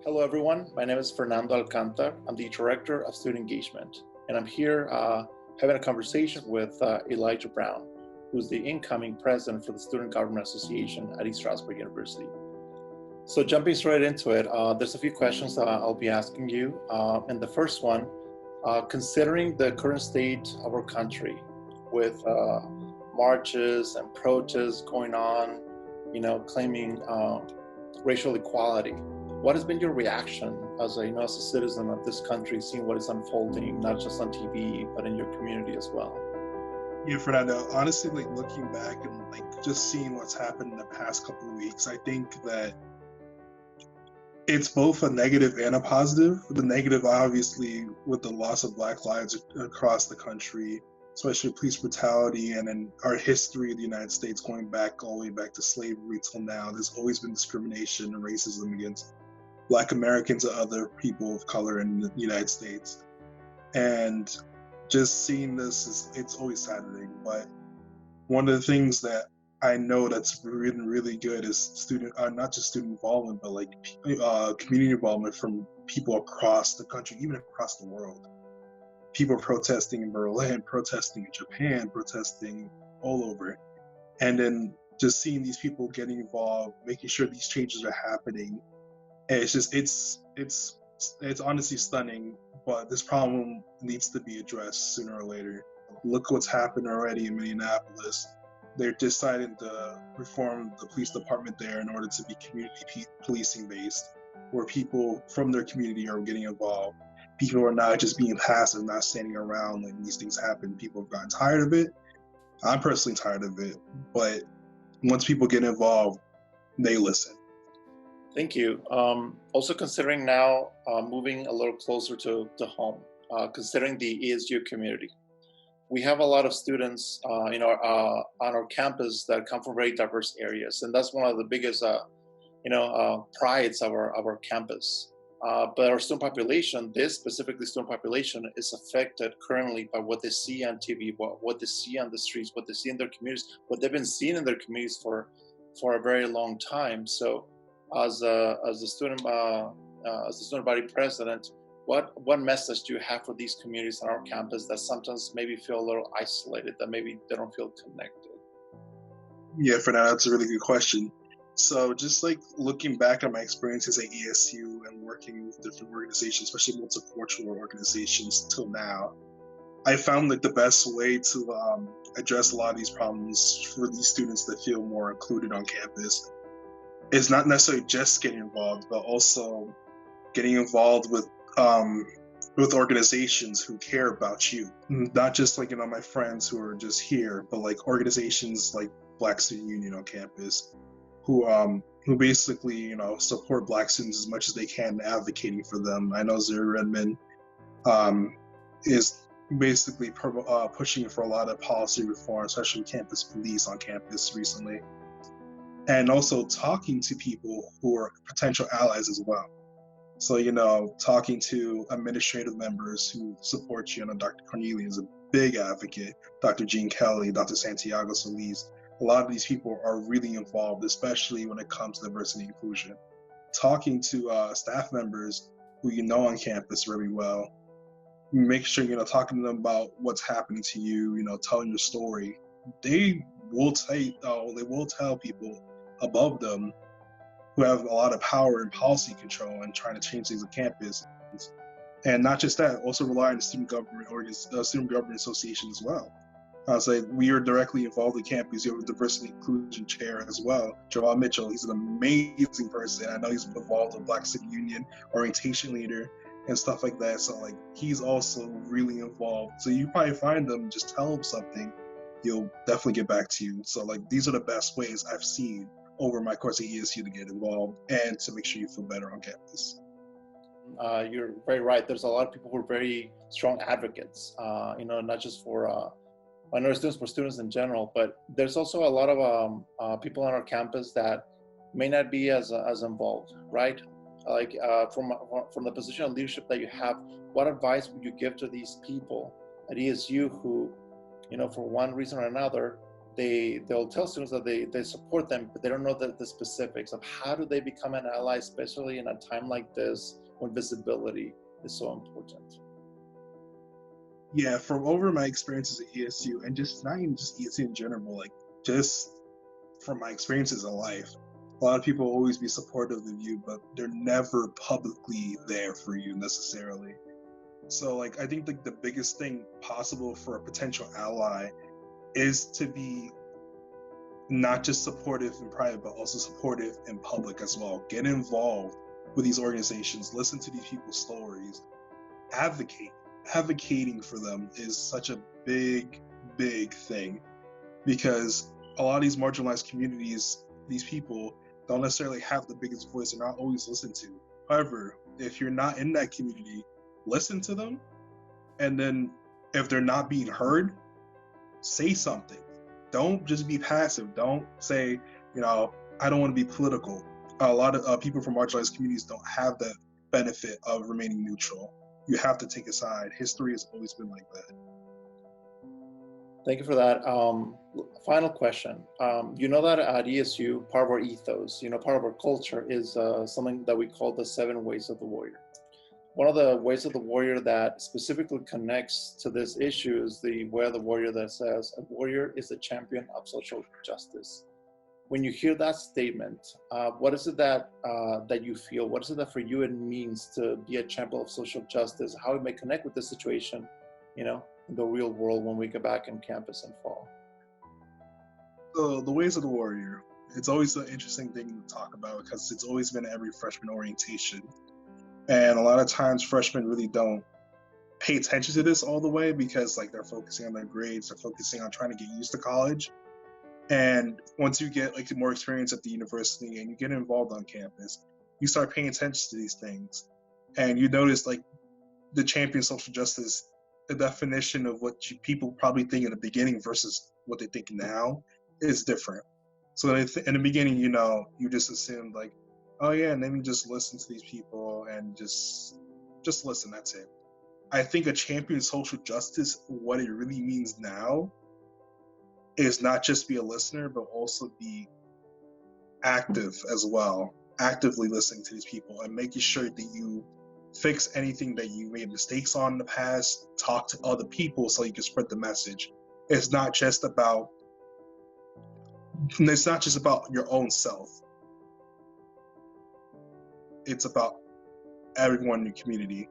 Hello, everyone. My name is Fernando Alcántar. I'm the Director of Student Engagement, and I'm here having a conversation with Ellijah Brown, who's the incoming president for the Student Government Association at East Stroudsburg University. So jumping straight into it, there's a few questions that I'll be asking you. And the first one, considering the current state of our country with marches and protests going on, claiming racial equality, what has been your reaction as a citizen of this country, seeing what is unfolding, not just on TV, but in your community as well? Yeah, Fernando, honestly, looking back and just seeing what's happened in the past couple of weeks, I think that it's both a negative and a positive. The negative, obviously, with the loss of Black lives across the country, especially police brutality, and in our history of the United States going back all the way back to slavery till now, there's always been discrimination and racism against Black Americans and other people of color in the United States. And just seeing this, it's always saddening. But one of the things that I know that's really good is not just student involvement, but community involvement from people across the country, even across the world. People protesting in Berlin, protesting in Japan, protesting all over. And then just seeing these people getting involved, making sure these changes are happening. And it's honestly stunning, but this problem needs to be addressed sooner or later. Look what's happened already in Minneapolis. They're deciding to reform the police department there in order to be community policing based, where people from their community are getting involved. People are not just being passive, not standing around when these things happen. People have gotten tired of it. I'm personally tired of it, but once people get involved, they listen. Thank you. Also considering now moving a little closer to home, considering the ESU community, we have a lot of students, on our campus that come from very diverse areas, and that's one of the biggest, prides of our campus. But our student population, this specifically student population, is affected currently by what they see on TV, what they see on the streets, what they see in their communities, what they've been seeing in their communities for a very long time. So, as the student body president, what message do you have for these communities on our campus that sometimes maybe feel a little isolated, that maybe they don't feel connected? Yeah, Fernando, that's a really good question. So just looking back at my experiences at ESU and working with different organizations, especially multicultural organizations till now, I found the best way to address a lot of these problems for these students that feel more included on campus is not necessarily just getting involved, but also getting involved with organizations who care about you. Not just my friends who are just here, but organizations like Black Student Union on campus, who basically support Black students as much as they can, advocating for them. I know Zuri Redmond is basically pushing for a lot of policy reform, especially campus police on campus recently, and also talking to people who are potential allies as well. So, talking to administrative members who support you. Dr. Cornelius is a big advocate, Dr. Gene Kelly, Dr. Santiago Solis. A lot of these people are really involved, especially when it comes to diversity and inclusion. Talking to staff members who on campus very well. Make sure, talking to them about what's happening to you, telling your story. They will tell people above them who have a lot of power and policy control and trying to change things on campus. And not just that, also rely on the Student Government Association as well. We are directly involved in campus. You have a diversity inclusion chair as well, Joel Mitchell. He's an amazing person. I know he's involved with Black Student Union, orientation leader, and stuff like that. So he's also really involved. So you probably find them, just tell him something, he'll definitely get back to you. So these are the best ways I've seen over my course at ESU to get involved and to make sure you feel better on campus. You're very right. There's a lot of people who are very strong advocates, not just for minority students, for students in general, but there's also a lot of people on our campus that may not be as involved, right? From the position of leadership that you have, what advice would you give to these people at ESU who, for one reason or another, they'll tell students that they support them, but they don't know the specifics of how do they become an ally, especially in a time like this when visibility is so important. Yeah, from over my experiences at ESU, and just not even just ESU in general, like just from my experiences in life, a lot of people will always be supportive of you, but they're never publicly there for you necessarily. So like I think like the biggest thing possible for a potential ally is to be not just supportive in private, but also supportive in public as well. Get involved with these organizations, listen to these people's stories, advocate. Advocating for them is such a big thing, because a lot of these marginalized communities, these people don't necessarily have the biggest voice. They're not always listened to. However, if you're not in that community, listen to them. And then if they're not being heard, say something. Don't just be passive. Don't say, I don't want to be political. A lot of people from marginalized communities don't have that benefit of remaining neutral. You have to take a side. History has always been like that. Thank you for that. Final question. You know that at ESU, part of our ethos, part of our culture is something that we call the 7 ways of the warrior. One of the ways of the warrior that specifically connects to this issue is the way of the warrior that says, a warrior is a champion of social justice. When you hear that statement, what is it that you feel? What is it that for you it means to be a champion of social justice? How it may connect with this situation, in the real world when we get back on campus in fall? So the ways of the warrior, it's always an interesting thing to talk about because it's always been every freshman orientation. And a lot of times freshmen really don't pay attention to this all the way because like they're focusing on their grades, they're focusing on trying to get used to college. And once you get like more experience at the university and you get involved on campus, you start paying attention to these things. And you notice like the champion social justice, the definition of what people probably think in the beginning versus what they think now is different. So in the beginning, you just assumed like, oh yeah, let me just listen to these people and just listen, that's it. I think a champion of social justice, what it really means now is not just be a listener, but also be active as well, actively listening to these people and making sure that you fix anything that you made mistakes on in the past, talk to other people so you can spread the message. It's not just about your own self. It's about everyone in your community.